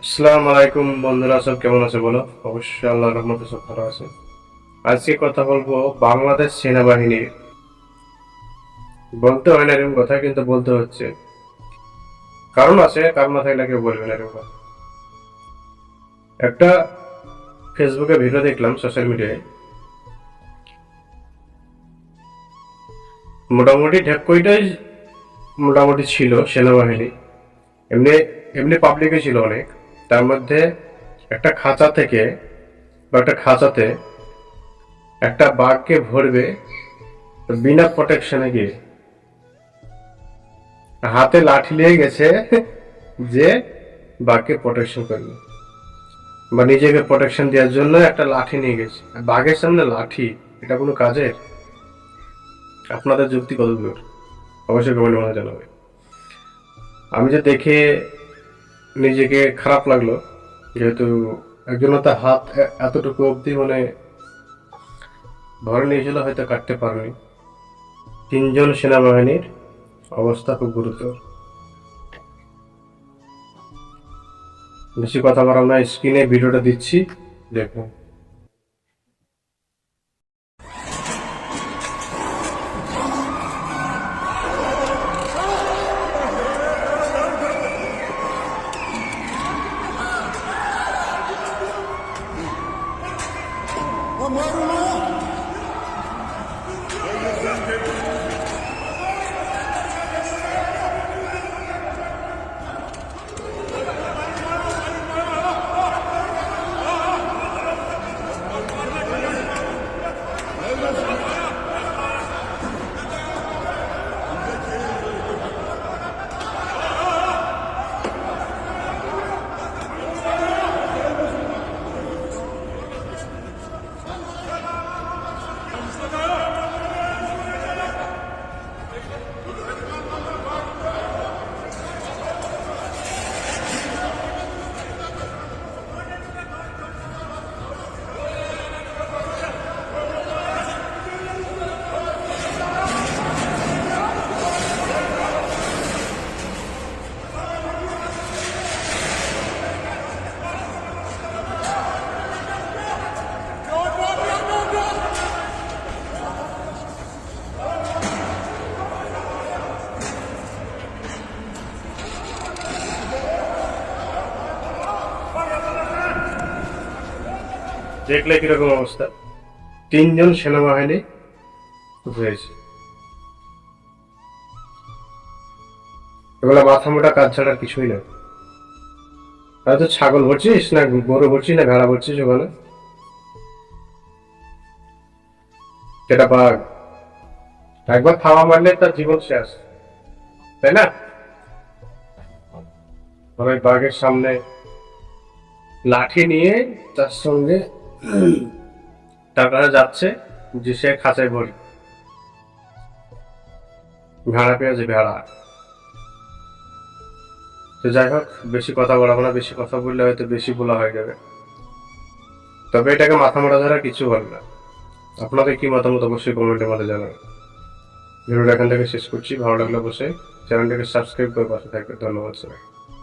আসসালামু আলাইকুম বন্ধুরা, সব কেমন আছে বলো? অবশ্যই আল্লাহর রহমতে সব ভালো আছে। আজকে কথা বলবো বাংলাদেশ সেনাবাহিনীর। বলতে হয় না এরকম কথা, কিন্তু বলতে হচ্ছে। কারণ আছে, কারণ না থাকলে কেউ বলবে না এরকম কথা। একটা ফেসবুকে ভিডিও দেখলাম, সোশ্যাল মিডিয়ায়। মোটামুটি ঢেকইটাই মোটামুটি ছিল সেনাবাহিনী। এমনি এমনি পাবলিকে ছিল অনেক। তার মধ্যে একটা খাঁচা থেকে বা একটা খাঁচাতে একটা বাঘকে ভরবে বিনা প্রোটেকশনে গিয়ে। হাতে লাঠি নিয়ে গেছে যে বাঘকে প্রোটেকশন করবে বা নিজেকে প্রোটেকশন দেওয়ার জন্য একটা লাঠি নিয়ে গেছে। বাঘের সামনে লাঠি, এটা কোনো কাজের? আপনাদের যুক্তি কত দূর? অবশ্যই কমেন্ট মনে জানাবে। আমি যে দেখে নিজেকে খারাপ লাগলো, যেহেতু একজন তার হাত এতটুকু অবধি মানে ধরে নিয়েছিল, হয়তো কাটতে পারেনি। তিনজন সেনাবাহিনীর অবস্থা খুব গুরুতর। বেশি কথা বলা না, স্ক্রিনে ভিডিওটা দিচ্ছি, দেখুন। দেখলে কিরকম অবস্থা, তিনজন সেনাবাহিনী হয়েছে। এগুলো মাথা মোটা কাজ ছাড়া কিছুই না। হয়তো ছাগল ভরছিস না গরু ভরছিস না ভেড়া ভরছিস ওখানে, সেটা বাঘ। একবার থাবা মারলে তার জীবন শেষ, তাই না? ওই বাঘের সামনে লাঠি নিয়ে তার সঙ্গে টাকাটা যাচ্ছে যে সে খাঁচায় ভরি। ভেড়া পেয়েছে ভেড়া। তো যাই হোক, বেশি কথা বলাবো না, বেশি কথা বললে হয়তো বেশি বলা হয়ে যাবে। তবে এটাকে মাথা মোটা ধরা কিছু বলে না। আপনাদের কি মতামত অবশ্যই কমেন্টের মধ্যে জানাবেন। ভিডিওটা এখান থেকে শেষ করছি। ভালো লাগলে অবশ্যই চ্যানেলটাকে সাবস্ক্রাইব করে পাশে থাকবে। ধন্যবাদ সবাই।